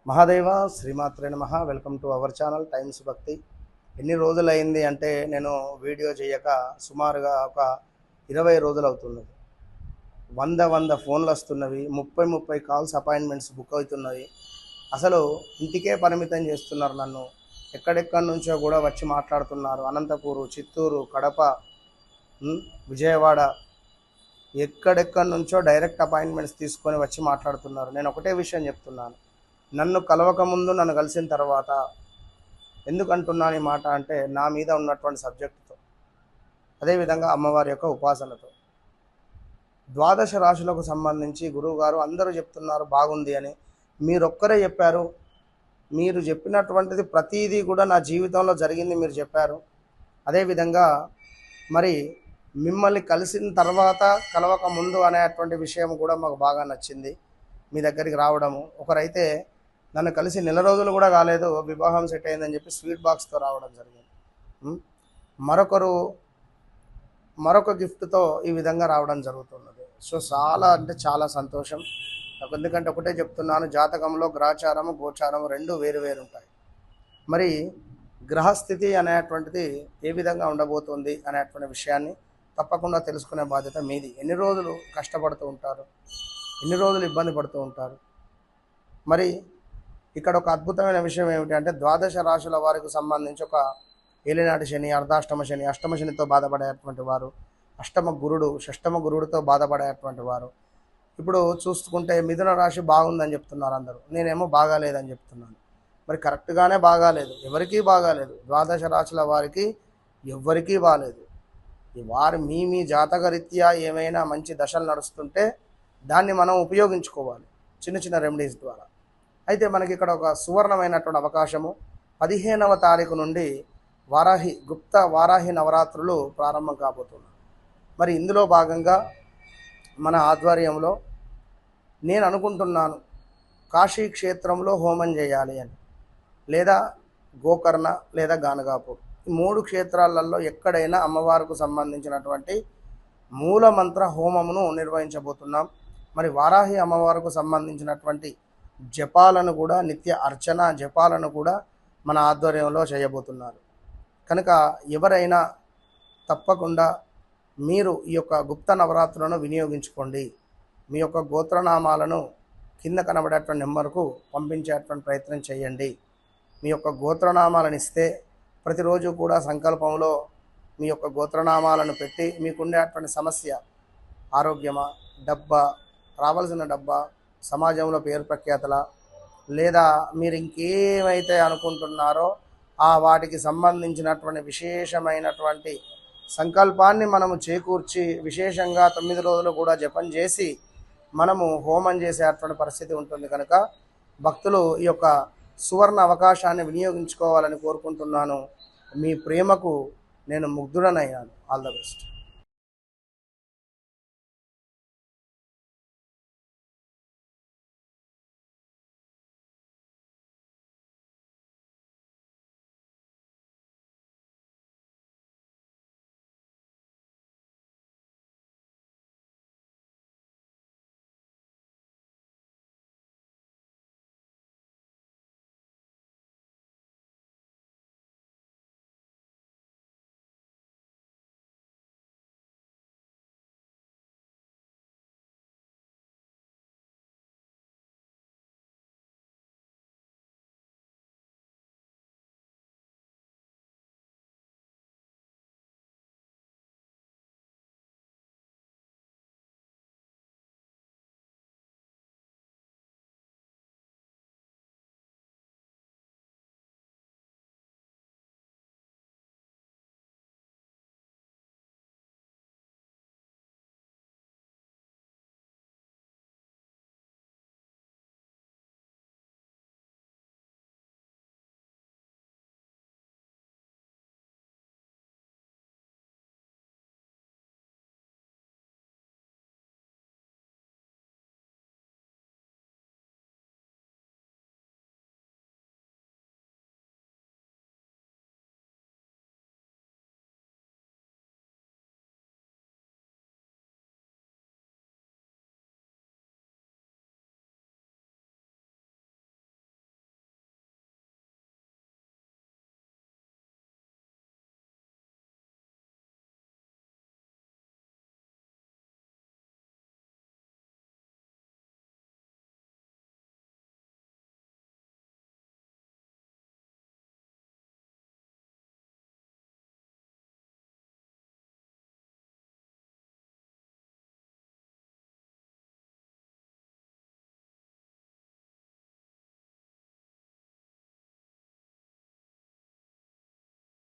మహాదేవ శ్రీమాత్రే నమః. Welcome to our channel times భక్తి. ఎన్ని రోజులైంది అంటే నేను వీడియో చేయక సుమారుగా ఒక 20 రోజులు అవుతున్నది. 100 ఫోన్లు వస్తున్నవి, 30 కాల్స్ అపాయింట్మెంట్స్ బుక్ అవుతున్నవి. అసలు ఇంటికే పరిమితం చేస్తున్నారు నన్ను. ఎక్కడెక్కడి నుంచో కూడా వచ్చి మాట్లాడుతున్నారు. అనంతపూరు, చిత్తూరు, కడప, విజయవాడ, ఎక్కడెక్కడి నుంచో డైరెక్ట్ అపాయింట్మెంట్స్ తీసుకొని వచ్చి మాట్లాడుతున్నారు. నేను ఒకటే విషయం చెప్తున్నాను, నన్ను కలవకముందు, నన్ను కలిసిన తర్వాత ఎందుకంటున్నాను ఈ మాట అంటే నా మీద ఉన్నటువంటి సబ్జెక్టుతో, అదేవిధంగా అమ్మవారి యొక్క ఉపాసనతో. ద్వాదశ రాశులకు సంబంధించి గురువుగారు అందరూ చెప్తున్నారు బాగుంది అని. మీరొక్కరే చెప్పారు. మీరు చెప్పినటువంటిది ప్రతీదీ కూడా నా జీవితంలో జరిగింది మీరు చెప్పారు. అదేవిధంగా మరి మిమ్మల్ని కలిసిన తర్వాత కలవక ముందు అనేటువంటి విషయం కూడా మాకు బాగా నచ్చింది. మీ దగ్గరికి రావడము, ఒకరైతే నన్ను కలిసి నెల రోజులు కూడా కాలేదు, వివాహం సెట్ అయిందని చెప్పి స్వీట్ బాక్స్తో రావడం జరిగింది. మరొక గిఫ్ట్తో ఈ విధంగా రావడం జరుగుతున్నది. సో చాలా అంటే చాలా సంతోషం. ఎందుకంటే ఒకటే చెప్తున్నాను, జాతకంలో గ్రహచారము గోచారము రెండు వేరు ఉంటాయి. మరి గ్రహస్థితి అనేటువంటిది ఏ విధంగా ఉండబోతుంది అనేటువంటి విషయాన్ని తప్పకుండా తెలుసుకునే బాధ్యత మీది. ఎన్ని రోజులు కష్టపడుతూ ఉంటారు, ఎన్ని రోజులు ఇబ్బంది పడుతూ ఉంటారు. మరి ఇక్కడ ఒక అద్భుతమైన విషయం ఏమిటి అంటే, ద్వాదశ రాశుల వారికి సంబంధించి ఒక ఏలినాటి శని, అర్ధాష్టమ శని, అష్టమ శనితో బాధపడేటువంటి వారు, అష్టమ గురుడు, షష్టమ గురుడితో బాధపడేటువంటి వారు. ఇప్పుడు చూసుకుంటే మిథున రాశి బాగుందని చెప్తున్నారు అందరూ, నేనేమో బాగాలేదని చెప్తున్నాను. మరి కరెక్ట్గానే బాగాలేదు, ఎవరికీ బాగాలేదు. ద్వాదశ రాశుల వారికి ఎవ్వరికీ బాగాలేదు. వారు మీ జాతకరీత్యా ఏమైనా మంచి దశలు నడుస్తుంటే దాన్ని మనం ఉపయోగించుకోవాలి చిన్న చిన్న రెమెడీస్ ద్వారా. అయితే మనకి ఇక్కడ ఒక సువర్ణమైనటువంటి అవకాశము, 15వ తారీఖు నుండి గుప్త వారాహి నవరాత్రులు ప్రారంభం కాబోతున్నాయి. మరి ఇందులో భాగంగా మన ఆధ్వర్యంలో నేను అనుకుంటున్నాను, కాశీ క్షేత్రంలో హోమం చేయాలి అని, లేదా గోకర్ణ లేదా గానగాపూర్, ఈ 3 క్షేత్రాలలో ఎక్కడైనా అమ్మవారికి సంబంధించినటువంటి మూలమంత్ర హోమమును నిర్వహించబోతున్నాం. మరి వారాహి అమ్మవారికి సంబంధించినటువంటి జపాలను కూడా, నిత్య అర్చన జపాలను కూడా మన ఆధ్వర్యంలో చేయబోతున్నారు. కనుక ఎవరైనా తప్పకుండా మీరు ఈ యొక్క గుప్త నవరాత్రులను వినియోగించుకోండి. మీ యొక్క గోత్రనామాలను కింద కనబడేటువంటి నెంబర్కు పంపించేటువంటి ప్రయత్నం చేయండి. మీ యొక్క గోత్రనామాలను ఇస్తే ప్రతిరోజు కూడా సంకల్పంలో మీ యొక్క గోత్రనామాలను పెట్టి మీకుండేటువంటి సమస్య, ఆరోగ్యమా, డబ్బా, రావాల్సిన డబ్బా, సమాజంలో పేరు ప్రఖ్యాతల, లేదా మీరు ఇంకేమైతే అనుకుంటున్నారో వాటికి సంబంధించినటువంటి విశేషమైనటువంటి సంకల్పాన్ని మనము చేకూర్చి విశేషంగా 9 రోజులు కూడా జపం చేసి మనము హోమం చేసేటువంటి పరిస్థితి ఉంటుంది. కనుక భక్తులు ఈ యొక్క సువర్ణ అవకాశాన్ని వినియోగించుకోవాలని కోరుకుంటున్నాను. మీ ప్రేమకు నేను ముగ్ధుడనయ్యాను. All the best.